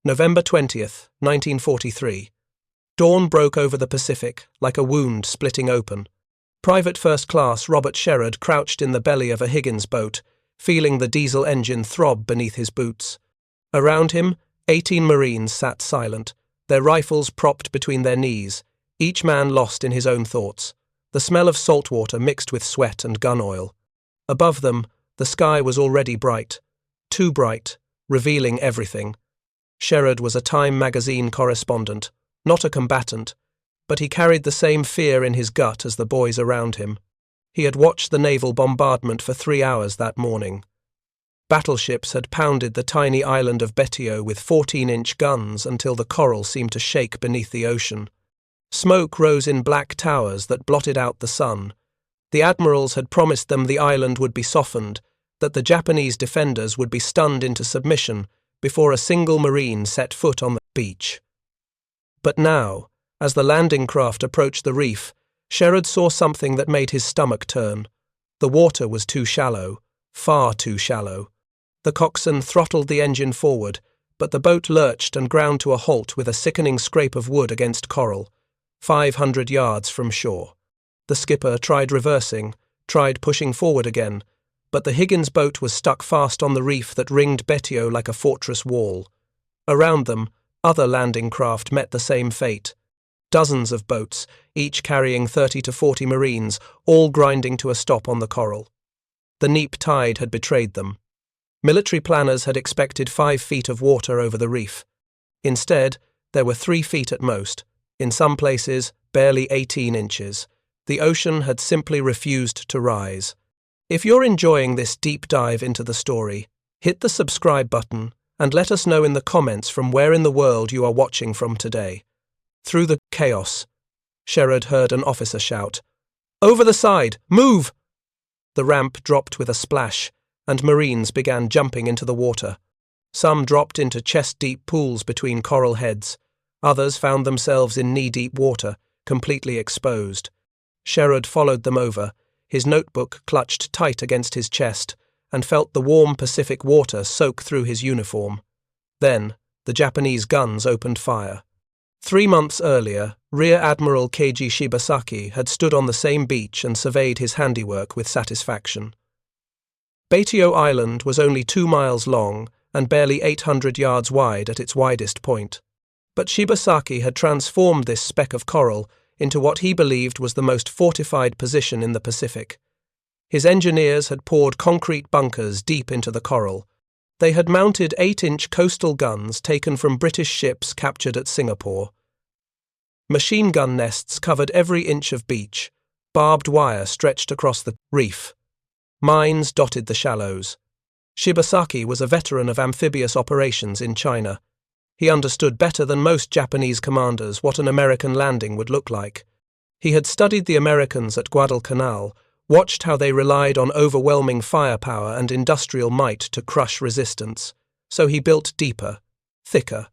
November 20th, 1943. Dawn broke over the Pacific, like a wound splitting open. Private First Class Robert Sherrod crouched in the belly of a Higgins boat, feeling the diesel engine throb beneath his boots. Around him, 18 Marines sat silent, their rifles propped between their knees, each man lost in his own thoughts. The smell of saltwater mixed with sweat and gun oil. Above them, the sky was already bright, too bright, revealing everything. Sherrod was a Time magazine correspondent, not a combatant, but he carried the same fear in his gut as the boys around him. He had watched the naval bombardment for 3 hours that morning. Battleships had pounded the tiny island of Betio with 14-inch guns until the coral seemed to shake beneath the ocean. Smoke rose in black towers that blotted out the sun. The admirals had promised them the island would be softened, that the Japanese defenders would be stunned into submission before a single Marine set foot on the beach. But now, as the landing craft approached the reef, Sherrod saw something that made his stomach turn. The water was too shallow, far too shallow. The coxswain throttled the engine forward, but the boat lurched and ground to a halt with a sickening scrape of wood against coral, 500 yards from shore. The skipper tried reversing, tried pushing forward again, but the Higgins boat was stuck fast on the reef that ringed Betio like a fortress wall. Around them, other landing craft met the same fate. Dozens of boats, each carrying 30 to 40 Marines, all grinding to a stop on the coral. The neap tide had betrayed them. Military planners had expected 5 feet of water over the reef. Instead, there were 3 feet at most, in some places barely 18 inches. The ocean had simply refused to rise. If you're enjoying this deep dive into the story, hit the subscribe button and let us know in the comments from where in the world you are watching from today. Through the chaos, Sherrod heard an officer shout, "Over the side! Move!" The ramp dropped with a splash, and Marines began jumping into the water. Some dropped into chest-deep pools between coral heads. Others found themselves in knee-deep water, completely exposed. Sherrod followed them over, his notebook clutched tight against his chest, and felt the warm Pacific water soak through his uniform. Then, the Japanese guns opened fire. 3 months earlier, Rear Admiral Keiji Shibasaki had stood on the same beach and surveyed his handiwork with satisfaction. Betio Island was only 2 miles long and barely 800 yards wide at its widest point. But Shibasaki had transformed this speck of coral into what he believed was the most fortified position in the Pacific. His engineers had poured concrete bunkers deep into the coral. They had mounted 8-inch coastal guns taken from British ships captured at Singapore. Machine gun nests covered every inch of beach. Barbed wire stretched across the reef. Mines dotted the shallows. Shibasaki was a veteran of amphibious operations in China. He understood better than most Japanese commanders what an American landing would look like. He had studied the Americans at Guadalcanal, watched how they relied on overwhelming firepower and industrial might to crush resistance. So he built deeper, thicker.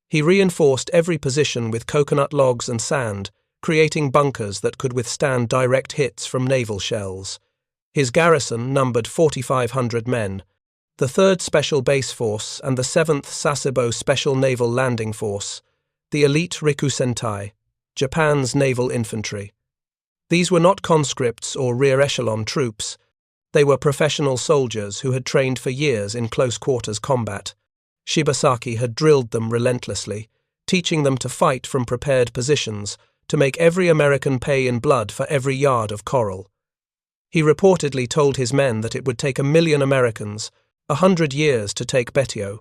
He reinforced every position with coconut logs and sand, creating bunkers that could withstand direct hits from naval shells. His garrison numbered 4,500 men. The 3rd Special Base Force and the 7th Sasebo Special Naval Landing Force, the elite Rikusentai, Japan's naval infantry. These were not conscripts or rear-echelon troops. They were professional soldiers who had trained for years in close-quarters combat. Shibasaki had drilled them relentlessly, teaching them to fight from prepared positions, to make every American pay in blood for every yard of coral. He reportedly told his men that it would take 1 million Americans, 100 years to take Betio.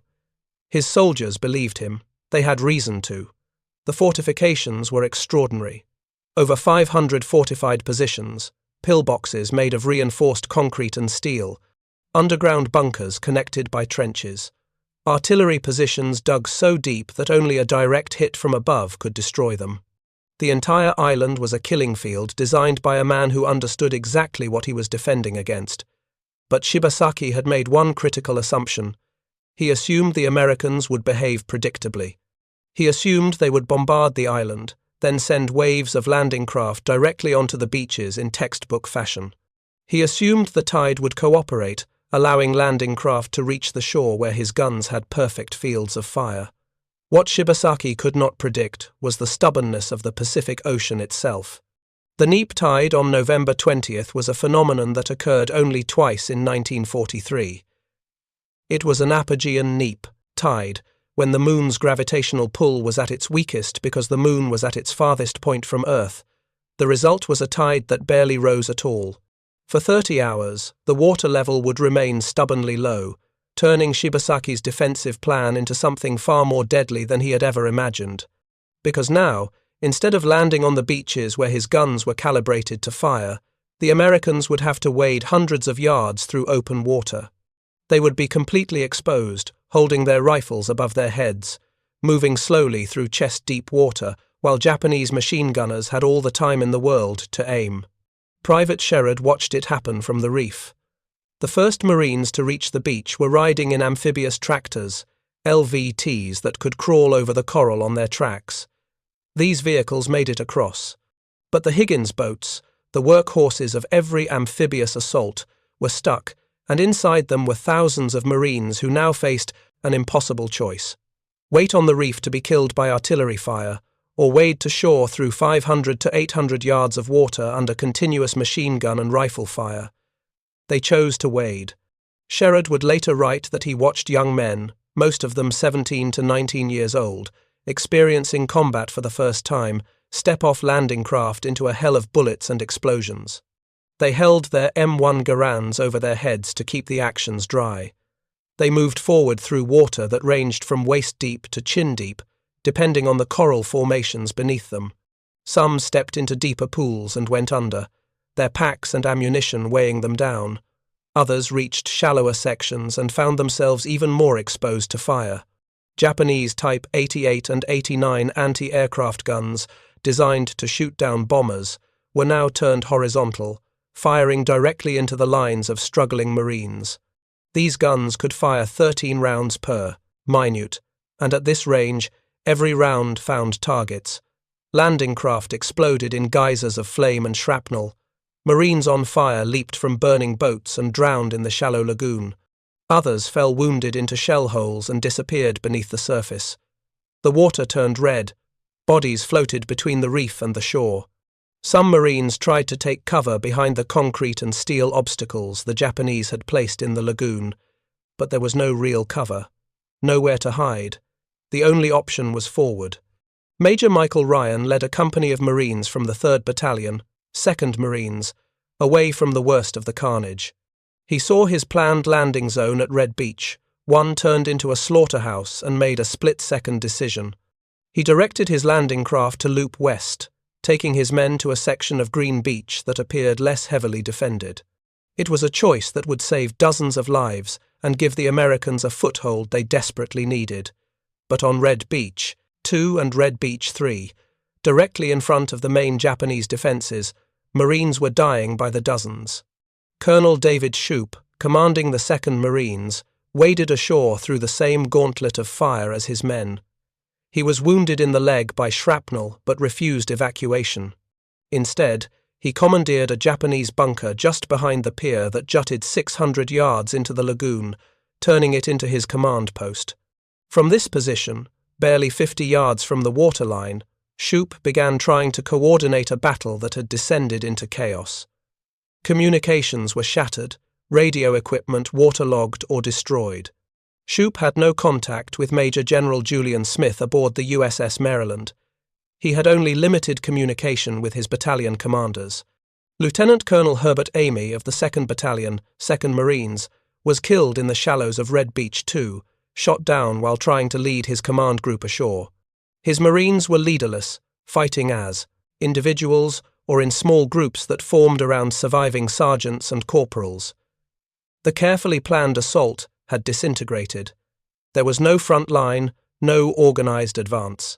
His soldiers believed him. They had reason to. The fortifications were extraordinary. Over 500 fortified positions, pillboxes made of reinforced concrete and steel, underground bunkers connected by trenches, artillery positions dug so deep that only a direct hit from above could destroy them. The entire island was a killing field designed by a man who understood exactly what he was defending against. But Shibasaki had made one critical assumption. He assumed the Americans would behave predictably. He assumed they would bombard the island, then send waves of landing craft directly onto the beaches in textbook fashion. He assumed the tide would cooperate, allowing landing craft to reach the shore where his guns had perfect fields of fire. What Shibasaki could not predict was the stubbornness of the Pacific Ocean itself. The neap tide on November 20th was a phenomenon that occurred only twice in 1943. It was an apogean neap tide, when the moon's gravitational pull was at its weakest because the moon was at its farthest point from Earth. The result was a tide that barely rose at all. For 30 hours, the water level would remain stubbornly low, turning Shibasaki's defensive plan into something far more deadly than he had ever imagined. Because now, instead of landing on the beaches where his guns were calibrated to fire, the Americans would have to wade hundreds of yards through open water. They would be completely exposed, holding their rifles above their heads, moving slowly through chest-deep water, while Japanese machine gunners had all the time in the world to aim. Private Sherrod watched it happen from the reef. The first Marines to reach the beach were riding in amphibious tractors, LVTs that could crawl over the coral on their tracks. These vehicles made it across. But the Higgins boats, the workhorses of every amphibious assault, were stuck, and inside them were thousands of Marines who now faced an impossible choice. Wait on the reef to be killed by artillery fire, or wade to shore through 500 to 800 yards of water under continuous machine gun and rifle fire. They chose to wade. Sherrod would later write that he watched young men, most of them 17 to 19 years old, experiencing combat for the first time, step off landing craft into a hell of bullets and explosions. They held their M1 Garands over their heads to keep the actions dry. They moved forward through water that ranged from waist-deep to chin-deep, depending on the coral formations beneath them. Some stepped into deeper pools and went under, their packs and ammunition weighing them down. Others reached shallower sections and found themselves even more exposed to fire. Japanese Type 88 and 89 anti-aircraft guns, designed to shoot down bombers, were now turned horizontal, firing directly into the lines of struggling Marines. These guns could fire 13 rounds per minute, and at this range, every round found targets. Landing craft exploded in geysers of flame and shrapnel. Marines on fire leaped from burning boats and drowned in the shallow lagoon. Others fell wounded into shell holes and disappeared beneath the surface. The water turned red. Bodies floated between the reef and the shore. Some Marines tried to take cover behind the concrete and steel obstacles the Japanese had placed in the lagoon, but there was no real cover, nowhere to hide. The only option was forward. Major Michael Ryan led a company of Marines from the 3rd Battalion, 2nd Marines, away from the worst of the carnage. He saw his planned landing zone at Red Beach. One turned into a slaughterhouse and made a split-second decision. He directed his landing craft to loop west, taking his men to a section of green beach that appeared less heavily defended. It was a choice that would save dozens of lives and give the Americans a foothold they desperately needed. But on Red Beach 2 and Red Beach 3, directly in front of the main Japanese defenses, Marines were dying by the dozens. Colonel David Shoup, commanding the 2nd Marines, waded ashore through the same gauntlet of fire as his men. He was wounded in the leg by shrapnel but refused evacuation. Instead, he commandeered a Japanese bunker just behind the pier that jutted 600 yards into the lagoon, turning it into his command post. From this position, barely 50 yards from the waterline, Shoup began trying to coordinate a battle that had descended into chaos. Communications were shattered, radio equipment waterlogged or destroyed. Shoup had no contact with Major General Julian Smith aboard the USS Maryland. He had only limited communication with his battalion commanders. Lieutenant Colonel Herbert Amy of the 2nd Battalion, 2nd Marines, was killed in the shallows of Red Beach 2, shot down while trying to lead his command group ashore. His Marines were leaderless, fighting as individuals or in small groups that formed around surviving sergeants and corporals. The carefully planned assault had disintegrated. There was no front line, no organized advance.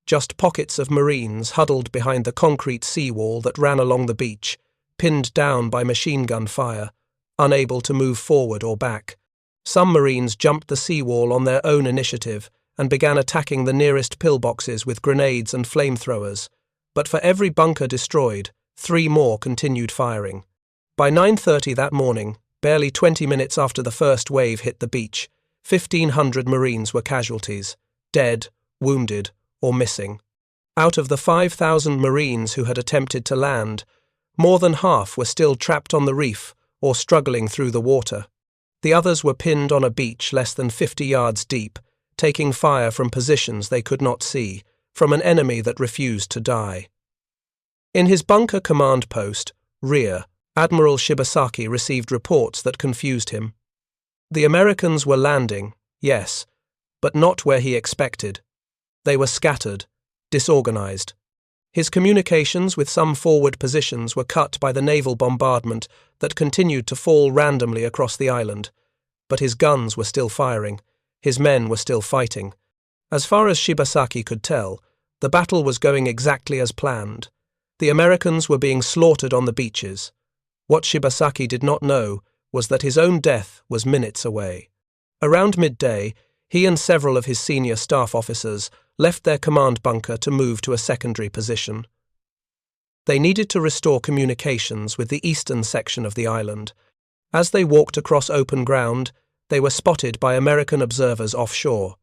Just pockets of Marines huddled behind the concrete seawall that ran along the beach, pinned down by machine gun fire, unable to move forward or back. Some Marines jumped the seawall on their own initiative and began attacking the nearest pillboxes with grenades and flamethrowers. But for every bunker destroyed, 3 more continued firing. By 9:30 that morning, barely 20 minutes after the first wave hit the beach, 1,500 Marines were casualties, dead wounded, or missing. Out of the 5,000 Marines who had attempted to land, more than half were still trapped on the reef or struggling through the water. The others were pinned on a beach less than 50 yards deep, taking fire from positions they could not see, from an enemy that refused to die. In his bunker command post, rear, Admiral Shibasaki received reports that confused him. The Americans were landing, yes, but not where he expected. They were scattered, disorganized. His communications with some forward positions were cut by the naval bombardment that continued to fall randomly across the island. But his guns were still firing. His men were still fighting. As far as Shibasaki could tell, the battle was going exactly as planned. The Americans were being slaughtered on the beaches. What Shibasaki did not know was that his own death was minutes away. Around midday, he and several of his senior staff officers left their command bunker to move to a secondary position. They needed to restore communications with the eastern section of the island. As they walked across open ground, they were spotted by American observers offshore.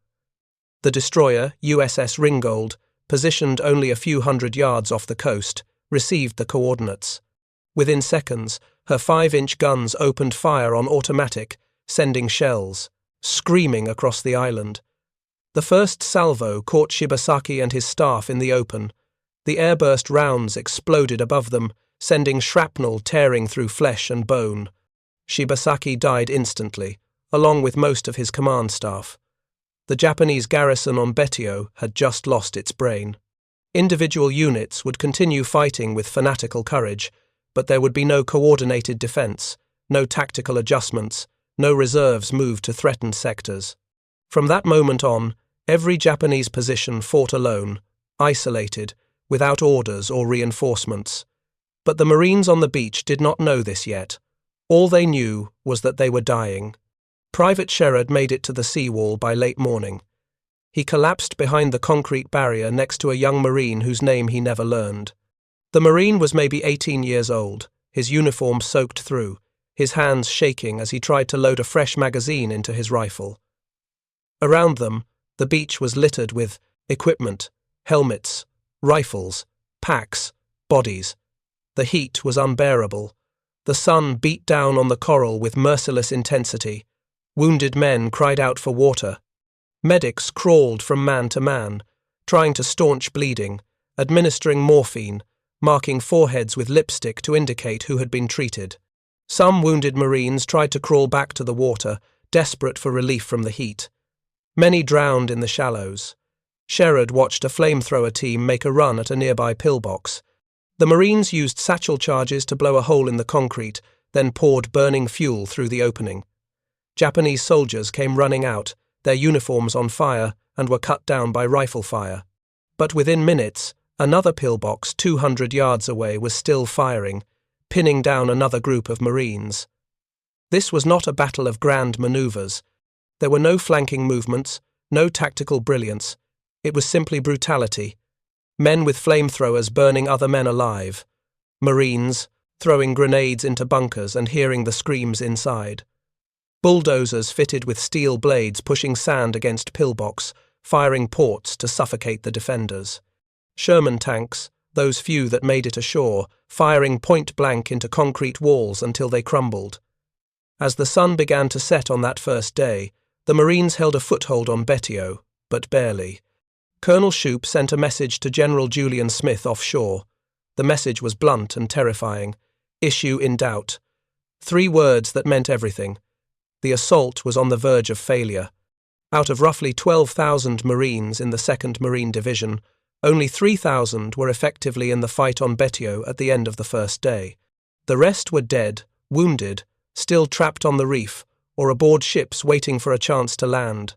The destroyer, USS Ringgold, positioned only a few hundred yards off the coast, received the coordinates. Within seconds, her 5-inch guns opened fire on automatic, sending shells, screaming across the island. The first salvo caught Shibasaki and his staff in the open. The airburst rounds exploded above them, sending shrapnel tearing through flesh and bone. Shibasaki died instantly, along with most of his command staff. The Japanese garrison on Betio had just lost its brain. Individual units would continue fighting with fanatical courage, but there would be no coordinated defense, no tactical adjustments, no reserves moved to threatened sectors. From that moment on, every Japanese position fought alone, isolated, without orders or reinforcements. But the Marines on the beach did not know this yet. All they knew was that they were dying. Private Sherrod made it to the seawall by late morning. He collapsed behind the concrete barrier next to a young Marine whose name he never learned. The Marine was maybe 18 years old, his uniform soaked through, his hands shaking as he tried to load a fresh magazine into his rifle. Around them, the beach was littered with equipment, helmets, rifles, packs, bodies. The heat was unbearable. The sun beat down on the coral with merciless intensity. Wounded men cried out for water. Medics crawled from man to man, trying to staunch bleeding, administering morphine, marking foreheads with lipstick to indicate who had been treated. Some wounded Marines tried to crawl back to the water, desperate for relief from the heat. Many drowned in the shallows. Sherrod watched a flamethrower team make a run at a nearby pillbox. The Marines used satchel charges to blow a hole in the concrete, then poured burning fuel through the opening. Japanese soldiers came running out, their uniforms on fire, and were cut down by rifle fire. But within minutes, another pillbox 200 yards away was still firing, pinning down another group of Marines. This was not a battle of grand maneuvers. There were no flanking movements, no tactical brilliance. It was simply brutality. Men with flamethrowers burning other men alive. Marines throwing grenades into bunkers and hearing the screams inside. Bulldozers fitted with steel blades pushing sand against pillbox, firing ports to suffocate the defenders. Sherman tanks, those few that made it ashore, firing point-blank into concrete walls until they crumbled. As the sun began to set on that first day, the Marines held a foothold on Betio, but barely. Colonel Shoup sent a message to General Julian Smith offshore. The message was blunt and terrifying. Issue in doubt. 3 words that meant everything. The assault was on the verge of failure. Out of roughly 12,000 Marines in the 2nd Marine Division, only 3,000 were effectively in the fight on Betio at the end of the first day. The rest were dead, wounded, still trapped on the reef, or aboard ships waiting for a chance to land.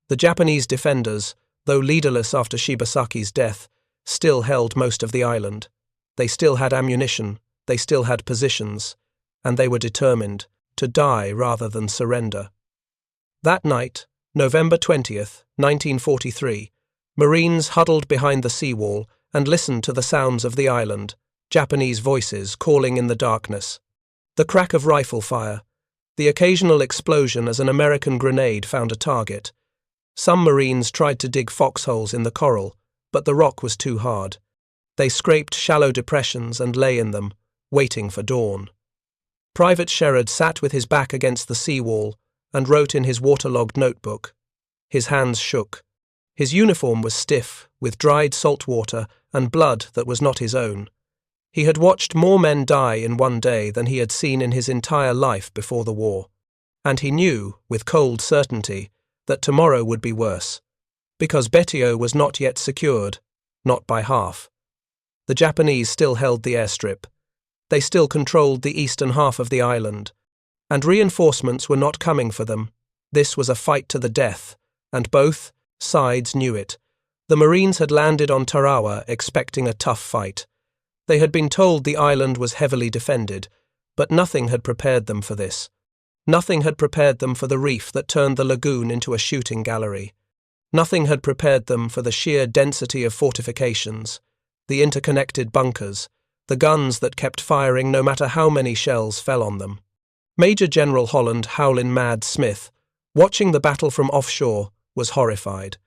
The Japanese defenders, though leaderless after Shibasaki's death, still held most of the island. They still had ammunition, they still had positions, and they were determined to die rather than surrender. That night, November 20th, 1943, Marines huddled behind the seawall and listened to the sounds of the island, Japanese voices calling in the darkness. The crack of rifle fire, the occasional explosion as an American grenade found a target. Some Marines tried to dig foxholes in the coral, but the rock was too hard. They scraped shallow depressions and lay in them, waiting for dawn. Private Sherrod sat with his back against the seawall and wrote in his waterlogged notebook. His hands shook. His uniform was stiff, with dried salt water and blood that was not his own. He had watched more men die in one day than he had seen in his entire life before the war. And he knew, with cold certainty, that tomorrow would be worse, because Betio was not yet secured, not by half. The Japanese still held the airstrip. They still controlled the eastern half of the island, and reinforcements were not coming for them. This was a fight to the death, and both sides knew it. The Marines had landed on Tarawa expecting a tough fight. They had been told the island was heavily defended, but nothing had prepared them for this. Nothing had prepared them for the reef that turned the lagoon into a shooting gallery. Nothing had prepared them for the sheer density of fortifications, the interconnected bunkers, the guns that kept firing no matter how many shells fell on them. Major General Holland Howlin' Mad Smith, watching the battle from offshore, was horrified.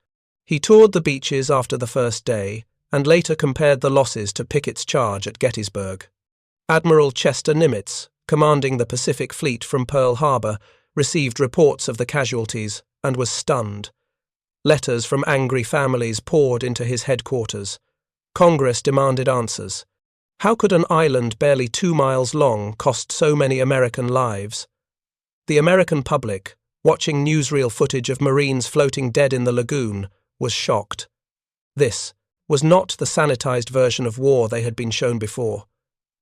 He toured the beaches after the first day, and later compared the losses to Pickett's charge at Gettysburg. Admiral Chester Nimitz, commanding the Pacific Fleet from Pearl Harbor, received reports of the casualties and was stunned. Letters from angry families poured into his headquarters. Congress demanded answers. How could an island barely 2 miles long cost so many American lives? The American public, watching newsreel footage of Marines floating dead in the lagoon, was shocked. This was not the sanitized version of war they had been shown before.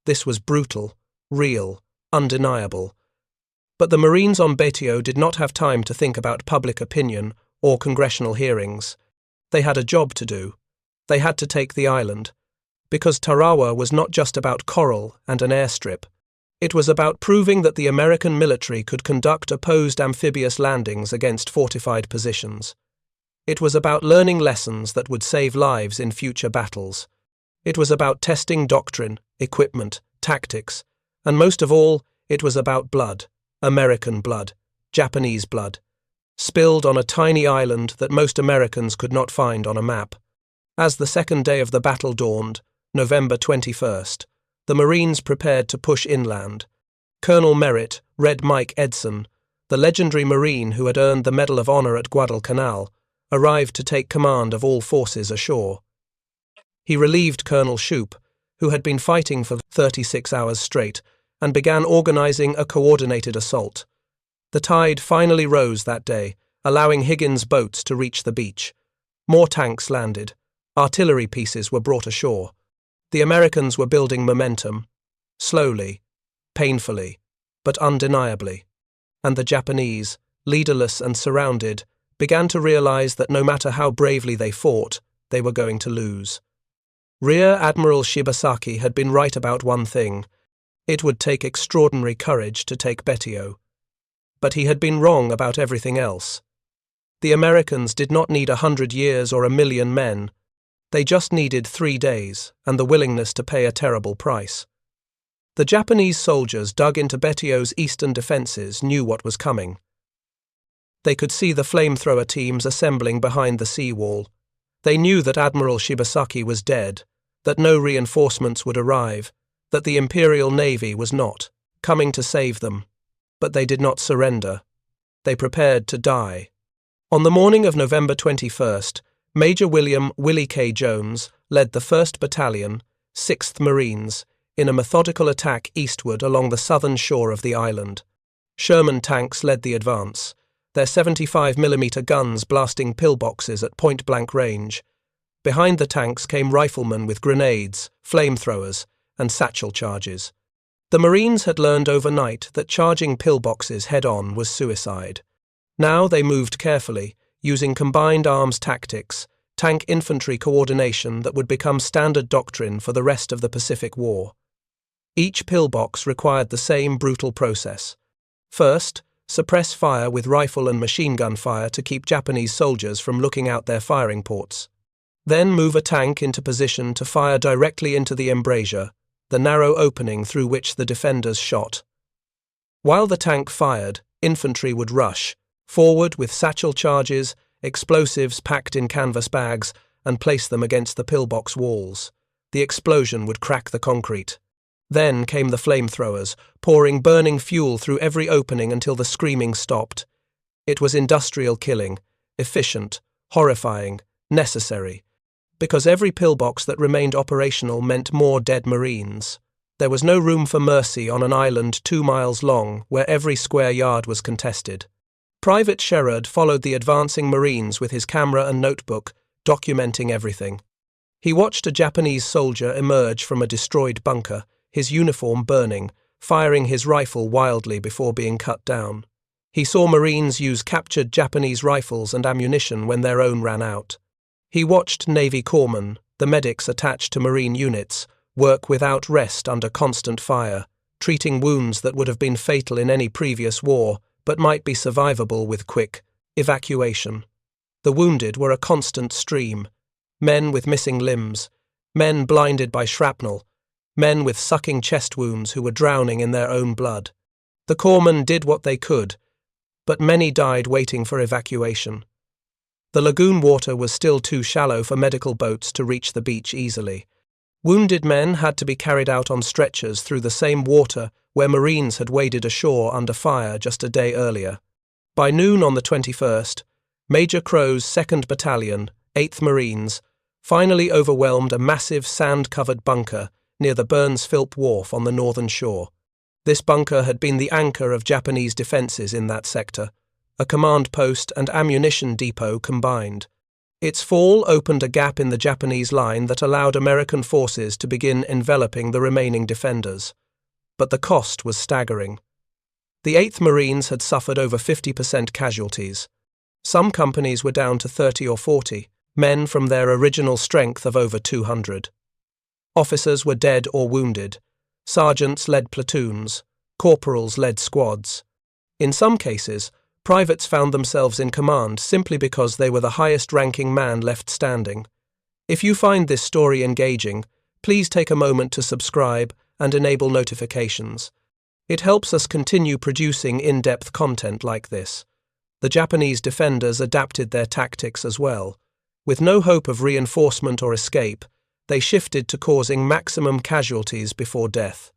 This was brutal, real, undeniable. But the Marines on Betio did not have time to think about public opinion or congressional hearings. They had a job to do. They had to take the island. Because Tarawa was not just about coral and an airstrip. It was about proving that the American military could conduct opposed amphibious landings against fortified positions. It was about learning lessons that would save lives in future battles. It was about testing doctrine, equipment, tactics, and most of all, it was about blood, American blood, Japanese blood, spilled on a tiny island that most Americans could not find on a map. As the second day of the battle dawned, November 21st, the Marines prepared to push inland. Colonel Merritt, Red Mike Edson, the legendary Marine who had earned the Medal of Honor at Guadalcanal, arrived to take command of all forces ashore. He relieved Colonel Shoup, who had been fighting for 36 hours straight, and began organizing a coordinated assault. The tide finally rose that day, allowing Higgins' boats to reach the beach. More tanks landed. Artillery pieces were brought ashore. The Americans were building momentum, slowly, painfully, but undeniably. And the Japanese, leaderless and surrounded, began to realize that no matter how bravely they fought, they were going to lose. Rear Admiral Shibasaki had been right about one thing. It would take extraordinary courage to take Betio. But he had been wrong about everything else. The Americans did not need 100 years or 1,000,000 men. They just needed 3 days and the willingness to pay a terrible price. The Japanese soldiers dug into Betio's eastern defenses knew what was coming. They could see the flamethrower teams assembling behind the seawall. They knew that Admiral Shibasaki was dead, that no reinforcements would arrive, that the Imperial Navy was not coming to save them. But they did not surrender. They prepared to die. On the morning of November 21st, Major William Willie K. Jones led the 1st Battalion, 6th Marines, in a methodical attack eastward along the southern shore of the island. Sherman tanks led the advance, their 75mm guns blasting pillboxes at point-blank range. Behind the tanks came riflemen with grenades, flamethrowers, and satchel charges. The Marines had learned overnight that charging pillboxes head-on was suicide. Now they moved carefully, using combined arms tactics, tank infantry coordination that would become standard doctrine for the rest of the Pacific War. Each pillbox required the same brutal process. First, suppress fire with rifle and machine gun fire to keep Japanese soldiers from looking out their firing ports. Then move a tank into position to fire directly into the embrasure, the narrow opening through which the defenders shot. While the tank fired, infantry would rush, forward with satchel charges, explosives packed in canvas bags, and place them against the pillbox walls. The explosion would crack the concrete. Then came the flamethrowers, pouring burning fuel through every opening until the screaming stopped. It was industrial killing, efficient, horrifying, necessary, because every pillbox that remained operational meant more dead Marines. There was no room for mercy on an island 2 miles long where every square yard was contested. Private Sherrod followed the advancing Marines with his camera and notebook, documenting everything. He watched a Japanese soldier emerge from a destroyed bunker, his uniform burning, firing his rifle wildly before being cut down. He saw Marines use captured Japanese rifles and ammunition when their own ran out. He watched Navy corpsmen, the medics attached to Marine units, work without rest under constant fire, treating wounds that would have been fatal in any previous war, but might be survivable with quick evacuation. The wounded were a constant stream. Men with missing limbs, men blinded by shrapnel, men with sucking chest wounds who were drowning in their own blood. The corpsmen did what they could, but many died waiting for evacuation. The lagoon water was still too shallow for medical boats to reach the beach easily. Wounded men had to be carried out on stretchers through the same water where Marines had waded ashore under fire just a day earlier. By noon on the 21st, Major Crow's 2nd Battalion, 8th Marines, finally overwhelmed a massive sand-covered bunker near the Burns-Philp Wharf on the northern shore. This bunker had been the anchor of Japanese defences in that sector, a command post and ammunition depot combined. Its fall opened a gap in the Japanese line that allowed American forces to begin enveloping the remaining defenders. But the cost was staggering. The 8th Marines had suffered over 50% casualties. Some companies were down to 30 or 40, men from their original strength of over 200. Officers were dead or wounded. Sergeants led platoons. Corporals led squads. In some cases, privates found themselves in command simply because they were the highest-ranking man left standing. If you find this story engaging, please take a moment to subscribe and enable notifications. It helps us continue producing in-depth content like this. The Japanese defenders adapted their tactics as well. With no hope of reinforcement or escape, they shifted to causing maximum casualties before death.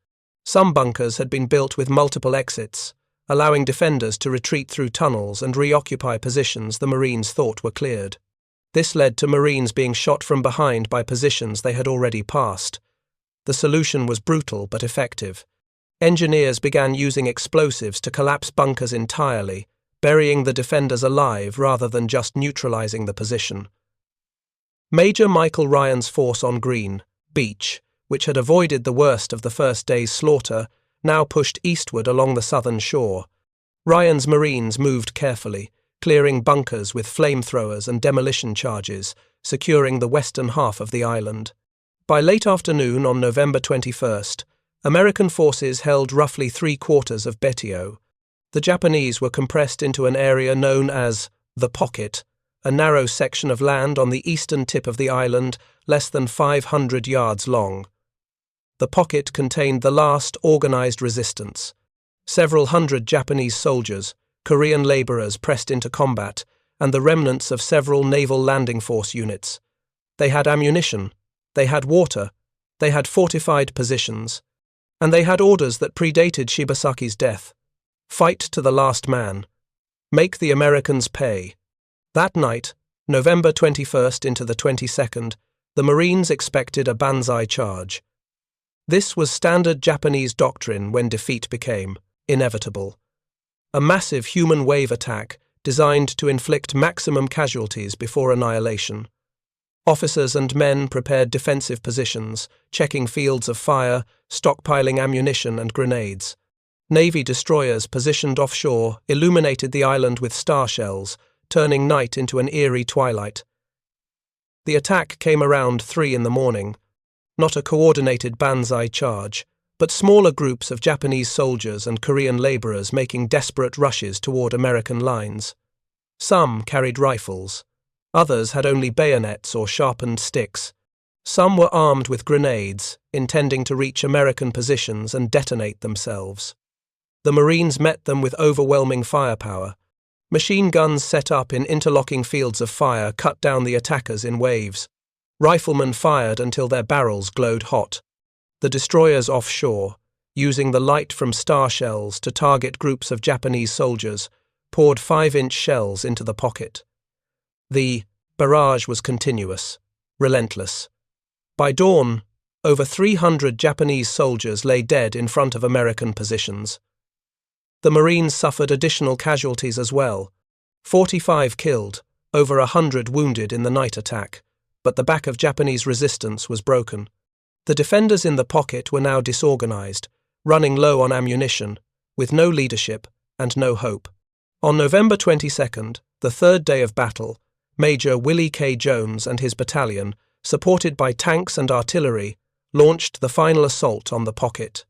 Some bunkers had been built with multiple exits, allowing defenders to retreat through tunnels and reoccupy positions the Marines thought were cleared. This led to Marines being shot from behind by positions they had already passed. The solution was brutal but effective. Engineers began using explosives to collapse bunkers entirely, burying the defenders alive rather than just neutralizing the position. Major Michael Ryan's force on Green Beach, which had avoided the worst of the first day's slaughter, now pushed eastward along the southern shore. Ryan's Marines moved carefully, clearing bunkers with flamethrowers and demolition charges, securing the western half of the island. By late afternoon on November 21st, American forces held roughly 3/4 of Betio. The Japanese were compressed into an area known as the Pocket, a narrow section of land on the eastern tip of the island, less than 500 yards long. The Pocket contained the last organized resistance. Several hundred Japanese soldiers, Korean laborers pressed into combat, and the remnants of several naval landing force units. They had ammunition, they had water, they had fortified positions, and they had orders that predated Shibasaki's death. Fight to the last man. Make the Americans pay. That night, November 21st into the 22nd, the Marines expected a banzai charge. This was standard Japanese doctrine when defeat became inevitable. A massive human wave attack designed to inflict maximum casualties before annihilation. Officers and men prepared defensive positions, checking fields of fire, stockpiling ammunition and grenades. Navy destroyers positioned offshore illuminated the island with star shells, turning night into an eerie twilight. The attack came around 3 in the morning. Not a coordinated banzai charge, but smaller groups of Japanese soldiers and Korean laborers making desperate rushes toward American lines. Some carried rifles. Others had only bayonets or sharpened sticks. Some were armed with grenades, intending to reach American positions and detonate themselves. The Marines met them with overwhelming firepower. Machine guns set up in interlocking fields of fire cut down the attackers in waves. Riflemen fired until their barrels glowed hot. The destroyers offshore, using the light from star shells to target groups of Japanese soldiers, poured 5-inch shells into the pocket. The barrage was continuous, relentless. By dawn, over 300 Japanese soldiers lay dead in front of American positions. The Marines suffered additional casualties as well. 45 killed, over 100 wounded in the night attack, but the back of Japanese resistance was broken. The defenders in the pocket were now disorganized, running low on ammunition, with no leadership and no hope. On November 22nd, the third day of battle, Major Willie K. Jones and his battalion, supported by tanks and artillery, launched the final assault on the pocket.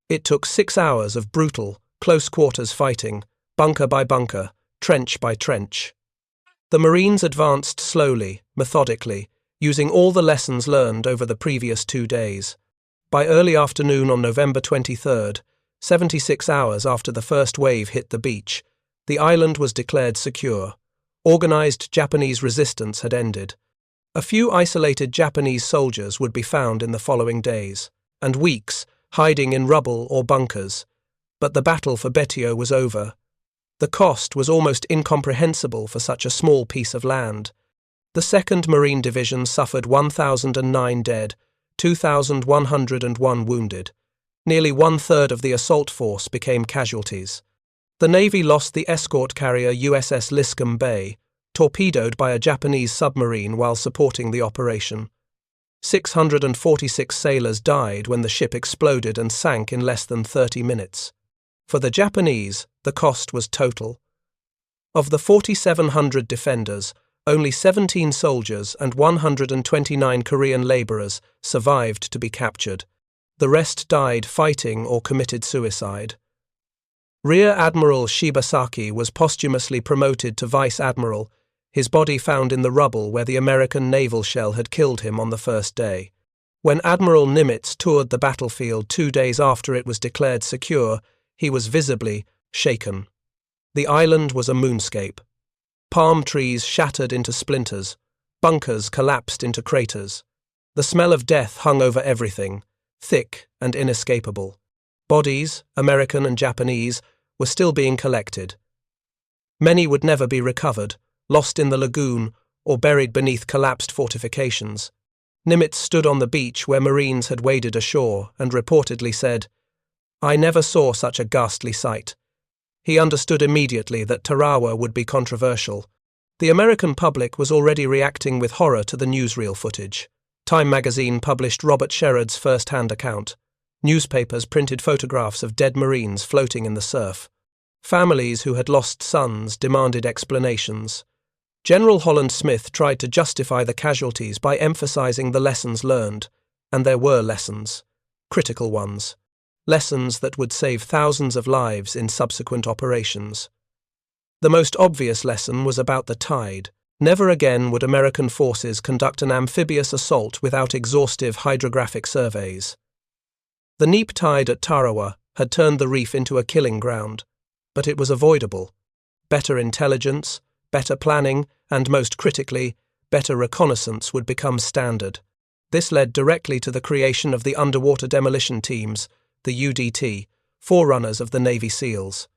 It took 6 hours of brutal, close-quarters fighting, bunker by bunker, trench by trench. The Marines advanced slowly, methodically, using all the lessons learned over the previous 2 days. By early afternoon on November 23rd, 76 hours after the first wave hit the beach, the island was declared secure. Organized Japanese resistance had ended. A few isolated Japanese soldiers would be found in the following days, and weeks, hiding in rubble or bunkers. But the battle for Betio was over. The cost was almost incomprehensible for such a small piece of land. The 2nd Marine Division suffered 1,009 dead, 2,101 wounded. Nearly 1/3 of the assault force became casualties. The Navy lost the escort carrier USS Liscombe Bay, torpedoed by a Japanese submarine while supporting the operation. 646 sailors died when the ship exploded and sank in less than 30 minutes. For the Japanese, the cost was total. Of the 4,700 defenders, only 17 soldiers and 129 Korean laborers survived to be captured. The rest died fighting or committed suicide. Rear Admiral Shibasaki was posthumously promoted to Vice Admiral, his body found in the rubble where the American naval shell had killed him on the first day. When Admiral Nimitz toured the battlefield 2 days after it was declared secure, he was visibly shaken. The island was a moonscape. Palm trees shattered into splinters, bunkers collapsed into craters. The smell of death hung over everything, thick and inescapable. Bodies, American and Japanese, were still being collected. Many would never be recovered, lost in the lagoon or buried beneath collapsed fortifications. Nimitz stood on the beach where Marines had waded ashore and reportedly said, "I never saw such a ghastly sight." He understood immediately that Tarawa would be controversial. The American public was already reacting with horror to the newsreel footage. Time magazine published Robert Sherrod's first-hand account. Newspapers printed photographs of dead Marines floating in the surf. Families who had lost sons demanded explanations. General Holland Smith tried to justify the casualties by emphasizing the lessons learned, and there were lessons, critical ones, lessons that would save thousands of lives in subsequent operations. The most obvious lesson was about the tide. Never again would American forces conduct an amphibious assault without exhaustive hydrographic surveys. The neap tide at Tarawa had turned the reef into a killing ground, but it was avoidable. Better intelligence, better planning, and most critically, better reconnaissance would become standard. This led directly to the creation of the underwater demolition teams, the UDT, forerunners of the Navy SEALs.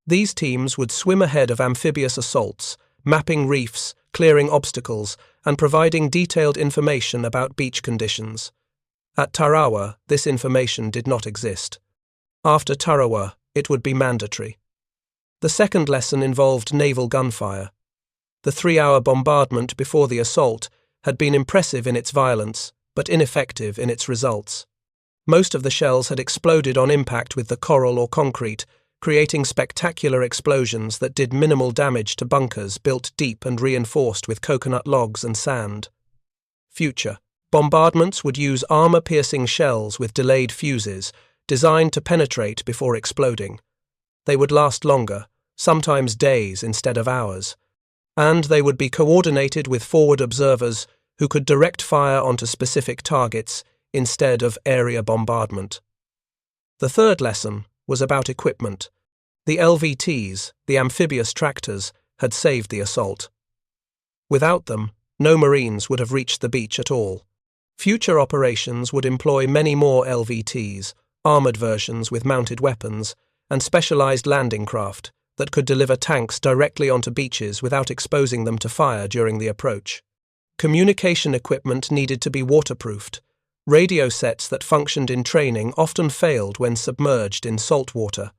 These teams would swim ahead of amphibious assaults, mapping reefs, clearing obstacles, and providing detailed information about beach conditions. At Tarawa, this information did not exist. After Tarawa, it would be mandatory. The second lesson involved naval gunfire. The 3-hour bombardment before the assault had been impressive in its violence, but ineffective in its results. Most of the shells had exploded on impact with the coral or concrete, creating spectacular explosions that did minimal damage to bunkers built deep and reinforced with coconut logs and sand. Future bombardments would use armor-piercing shells with delayed fuses, designed to penetrate before exploding. They would last longer, sometimes days instead of hours, and they would be coordinated with forward observers who could direct fire onto specific targets instead of area bombardment. The third lesson was about equipment. The LVTs, the amphibious tractors, had saved the assault. Without them, no Marines would have reached the beach at all. Future operations would employ many more LVTs, armoured versions with mounted weapons, and specialised landing craft that could deliver tanks directly onto beaches without exposing them to fire during the approach. Communication equipment needed to be waterproofed. Radio sets that functioned in training often failed when submerged in salt water.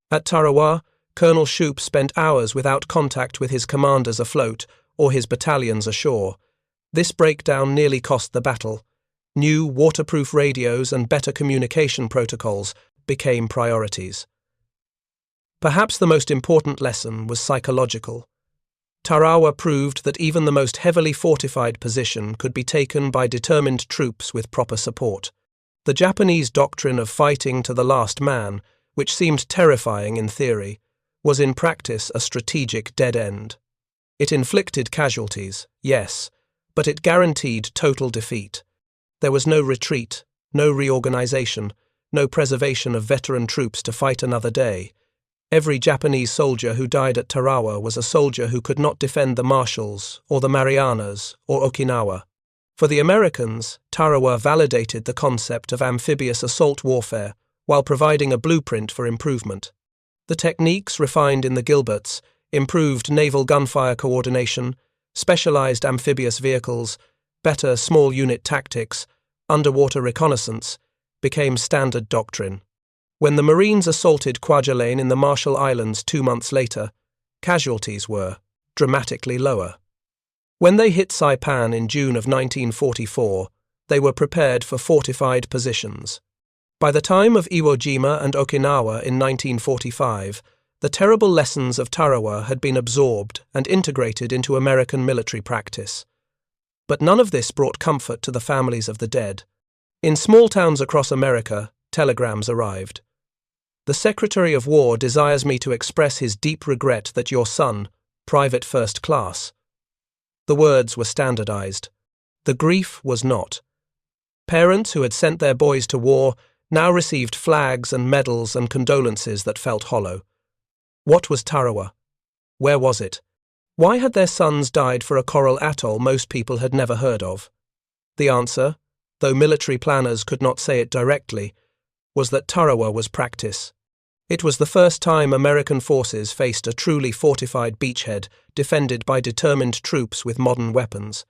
At Tarawa, Colonel Shoup spent hours without contact with his commanders afloat or his battalions ashore. This breakdown nearly cost the battle. New waterproof radios and better communication protocols became priorities. Perhaps the most important lesson was psychological. Tarawa proved that even the most heavily fortified position could be taken by determined troops with proper support. The Japanese doctrine of fighting to the last man, which seemed terrifying in theory, was in practice a strategic dead end. It inflicted casualties, yes, but it guaranteed total defeat. There was no retreat, no reorganization, no preservation of veteran troops to fight another day. Every Japanese soldier who died at Tarawa was a soldier who could not defend the Marshalls or the Marianas or Okinawa. For the Americans, Tarawa validated the concept of amphibious assault warfare while providing a blueprint for improvement. The techniques refined in the Gilberts, improved naval gunfire coordination, specialized amphibious vehicles, better small unit tactics, underwater reconnaissance, became standard doctrine. When the Marines assaulted Kwajalein in the Marshall Islands 2 months later, casualties were dramatically lower. When they hit Saipan in June of 1944, they were prepared for fortified positions. By the time of Iwo Jima and Okinawa in 1945, the terrible lessons of Tarawa had been absorbed and integrated into American military practice. But none of this brought comfort to the families of the dead. In small towns across America, telegrams arrived. The Secretary of War desires me to express his deep regret that your son, Private First Class. The words were standardized. The grief was not. Parents who had sent their boys to war now received flags and medals and condolences that felt hollow. What was Tarawa? Where was it? Why had their sons died for a coral atoll most people had never heard of? The answer, though military planners could not say it directly, was that Tarawa was practice. It was the first time American forces faced a truly fortified beachhead defended by determined troops with modern weapons.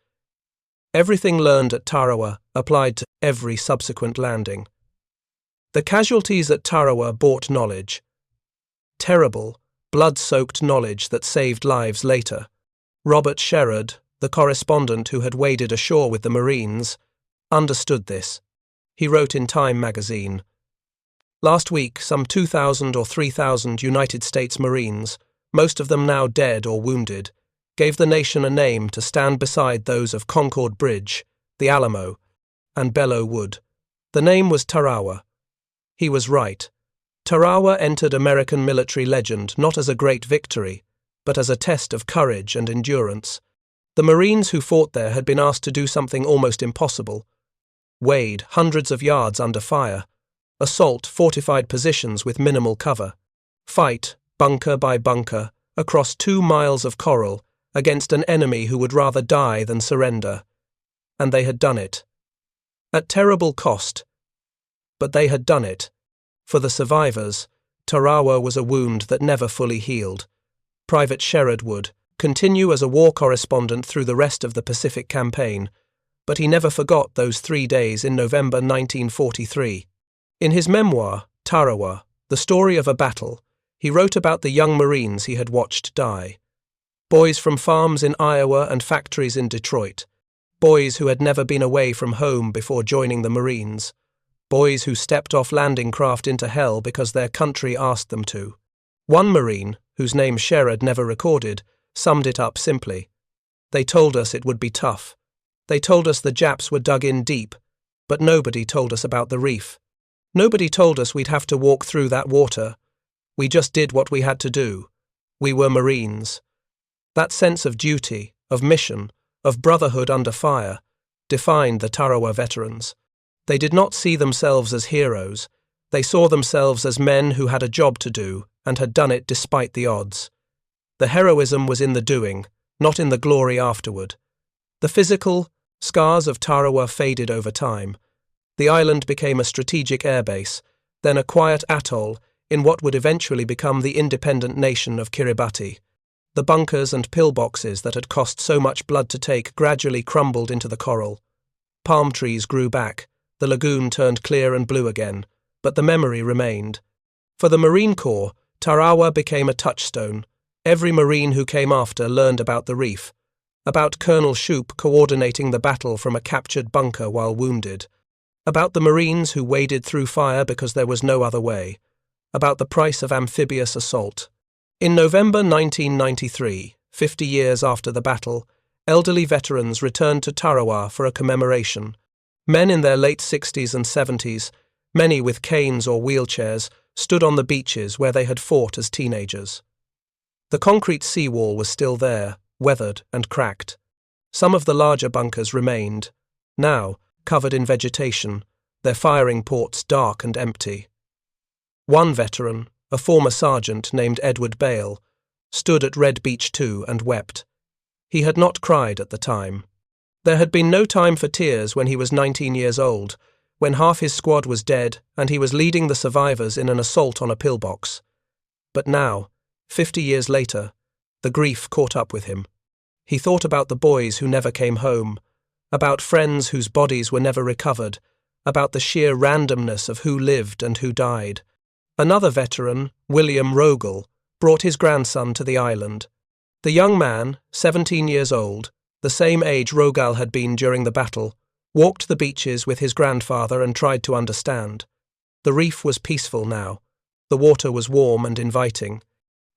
Everything learned at Tarawa applied to every subsequent landing. The casualties at Tarawa brought knowledge. Terrible, blood-soaked knowledge that saved lives later. Robert Sherrod, the correspondent who had waded ashore with the Marines, understood this. He wrote in Time magazine, "Last week, some 2,000 or 3,000 United States Marines, most of them now dead or wounded, gave the nation a name to stand beside those of Concord Bridge, the Alamo, and Belleau Wood. The name was Tarawa." He was right. Tarawa entered American military legend not as a great victory, but as a test of courage and endurance. The Marines who fought there had been asked to do something almost impossible: wade hundreds of yards under fire, assault fortified positions with minimal cover, fight, bunker by bunker, across 2 miles of coral against an enemy who would rather die than surrender. And they had done it. At terrible cost. But they had done it. For the survivors, Tarawa was a wound that never fully healed. Private Sherrod would continue as a war correspondent through the rest of the Pacific campaign, but he never forgot those 3 days in November 1943. In his memoir, Tarawa, The Story of a Battle, he wrote about the young Marines he had watched die. Boys from farms in Iowa and factories in Detroit. Boys who had never been away from home before joining the Marines. Boys who stepped off landing craft into hell because their country asked them to. One Marine, whose name Sherrod never recorded, summed it up simply. "They told us it would be tough. They told us the Japs were dug in deep, but nobody told us about the reef. Nobody told us we'd have to walk through that water. We just did what we had to do. We were Marines." That sense of duty, of mission, of brotherhood under fire, defined the Tarawa veterans. They did not see themselves as heroes. They saw themselves as men who had a job to do and had done it despite the odds. The heroism was in the doing, not in the glory afterward. The physical scars of Tarawa faded over time. The island became a strategic airbase, then a quiet atoll in what would eventually become the independent nation of Kiribati. The bunkers and pillboxes that had cost so much blood to take gradually crumbled into the coral. Palm trees grew back, the lagoon turned clear and blue again, but the memory remained. For the Marine Corps, Tarawa became a touchstone. Every Marine who came after learned about the reef, about Colonel Shoup coordinating the battle from a captured bunker while wounded, about the Marines who waded through fire because there was no other way, about the price of amphibious assault. In November 1993, 50 years after the battle, elderly veterans returned to Tarawa for a commemoration. Men in their late 60s and 70s, many with canes or wheelchairs, stood on the beaches where they had fought as teenagers. The concrete seawall was still there, weathered and cracked. Some of the larger bunkers remained, now covered in vegetation, their firing ports dark and empty. One veteran, a former sergeant named Edward Bale, stood at Red Beach 2 and wept. He had not cried at the time. There had been no time for tears when he was 19 years old, when half his squad was dead and he was leading the survivors in an assault on a pillbox. But now, 50 years later, the grief caught up with him. He thought about the boys who never came home, about friends whose bodies were never recovered, about the sheer randomness of who lived and who died. Another veteran, William Rogel, brought his grandson to the island. The young man, 17 years old, the same age Rogel had been during the battle, walked the beaches with his grandfather and tried to understand. The reef was peaceful now. The water was warm and inviting.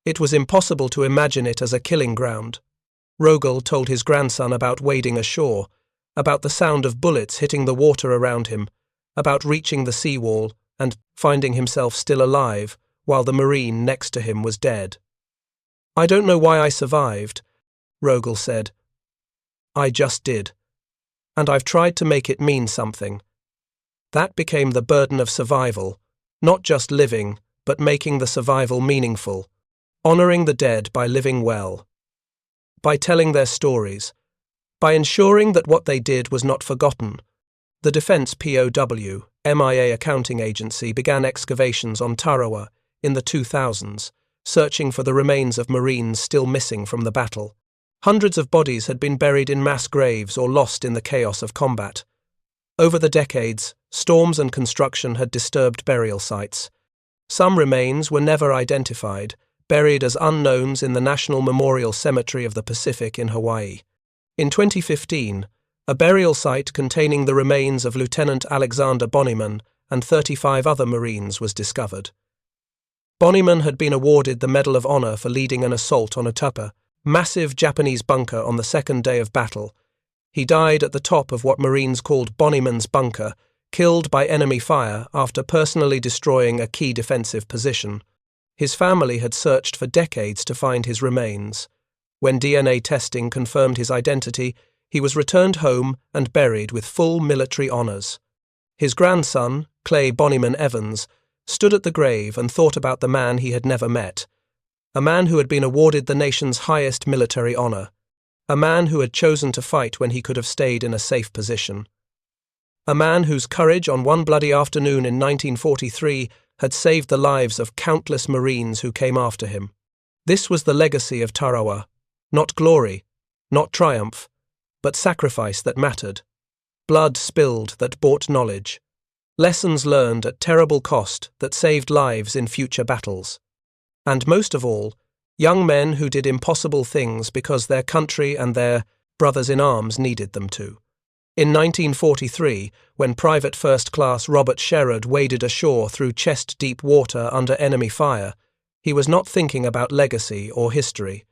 It was impossible to imagine it as a killing ground. Rogel told his grandson about wading ashore, about the sound of bullets hitting the water around him, about reaching the seawall and finding himself still alive while the Marine next to him was dead. "I don't know why I survived," Rogel said. "I just did. And I've tried to make it mean something." That became the burden of survival, not just living, but making the survival meaningful, honoring the dead by living well, by telling their stories, by ensuring that what they did was not forgotten. The Defense POW, MIA accounting agency began excavations on Tarawa in the 2000s, searching for the remains of Marines still missing from the battle. Hundreds of bodies had been buried in mass graves or lost in the chaos of combat. Over the decades, storms and construction had disturbed burial sites. Some remains were never identified, buried as unknowns in the National Memorial Cemetery of the Pacific in Hawaii. In 2015, a burial site containing the remains of Lieutenant Alexander Bonnyman and 35 other Marines was discovered. Bonnyman had been awarded the Medal of Honor for leading an assault on a tupper, massive Japanese bunker on the second day of battle. He died at the top of what Marines called Bonnyman's bunker, killed by enemy fire after personally destroying a key defensive position. His family had searched for decades to find his remains. When DNA testing confirmed his identity, he was returned home and buried with full military honours. His grandson, Clay Bonnyman Evans, stood at the grave and thought about the man he had never met, a man who had been awarded the nation's highest military honour, a man who had chosen to fight when he could have stayed in a safe position, a man whose courage on one bloody afternoon in 1943 had saved the lives of countless Marines who came after him. This was the legacy of Tarawa, not glory, not triumph, but sacrifice that mattered, blood spilled that bought knowledge, lessons learned at terrible cost that saved lives in future battles. And most of all, young men who did impossible things because their country and their brothers-in-arms needed them to. In 1943, when Private First Class Robert Sherrod waded ashore through chest-deep water under enemy fire, he was not thinking about legacy or history.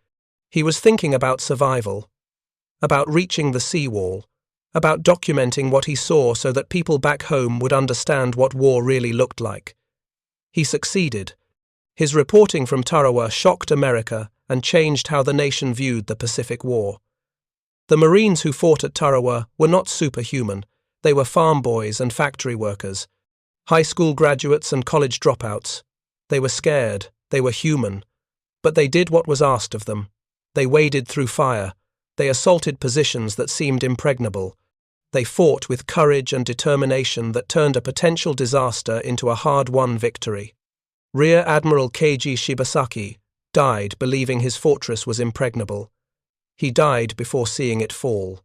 He was thinking about survival, about reaching the seawall, about documenting what he saw so that people back home would understand what war really looked like. He succeeded. His reporting from Tarawa shocked America and changed how the nation viewed the Pacific War. The Marines who fought at Tarawa were not superhuman. They were farm boys and factory workers, high school graduates and college dropouts. They were scared. They were human. But they did what was asked of them. They waded through fire. They assaulted positions that seemed impregnable. They fought with courage and determination that turned a potential disaster into a hard-won victory. Rear Admiral Keiji Shibasaki died believing his fortress was impregnable. He died before seeing it fall.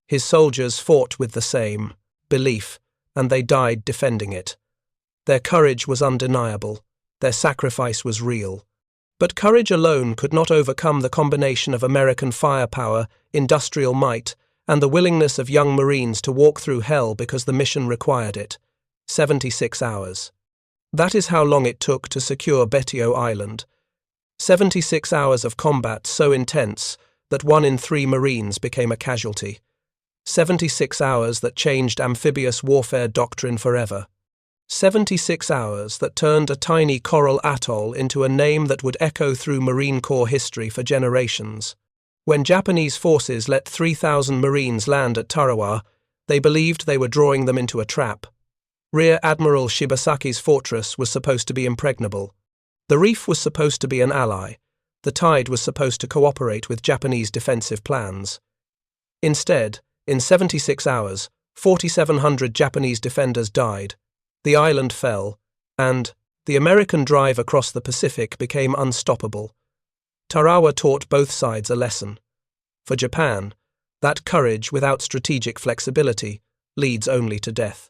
His soldiers fought with the same belief, and they died defending it. Their courage was undeniable. Their sacrifice was real. But courage alone could not overcome the combination of American firepower, industrial might, and the willingness of young Marines to walk through hell because the mission required it. 76 hours. That is how long it took to secure Betio Island. 76 hours of combat so intense that 1 in 3 Marines became a casualty. 76 hours that changed amphibious warfare doctrine forever. 76 hours that turned a tiny coral atoll into a name that would echo through Marine Corps history for generations. When Japanese forces let 3,000 Marines land at Tarawa, they believed they were drawing them into a trap. Rear Admiral Shibasaki's fortress was supposed to be impregnable. The reef was supposed to be an ally. The tide was supposed to cooperate with Japanese defensive plans. Instead, in 76 hours, 4,700 Japanese defenders died. The island fell, and the American drive across the Pacific became unstoppable. Tarawa taught both sides a lesson. For Japan, that courage without strategic flexibility leads only to death.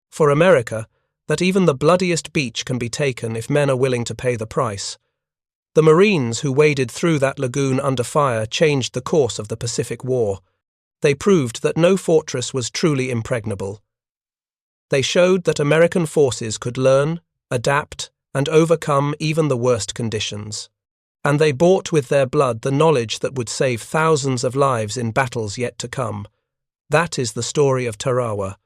For America, that even the bloodiest beach can be taken if men are willing to pay the price. The Marines who waded through that lagoon under fire changed the course of the Pacific War. They proved that no fortress was truly impregnable. They showed that American forces could learn, adapt, and overcome even the worst conditions. And they bought with their blood the knowledge that would save thousands of lives in battles yet to come. That is the story of Tarawa.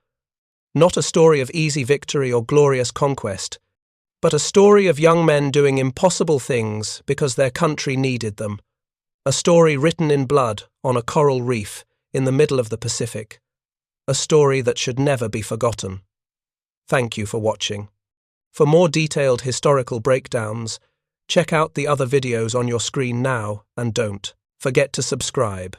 Not a story of easy victory or glorious conquest, but a story of young men doing impossible things because their country needed them. A story written in blood on a coral reef in the middle of the Pacific. A story that should never be forgotten. Thank you for watching. For more detailed historical breakdowns, check out the other videos on your screen now and don't forget to subscribe.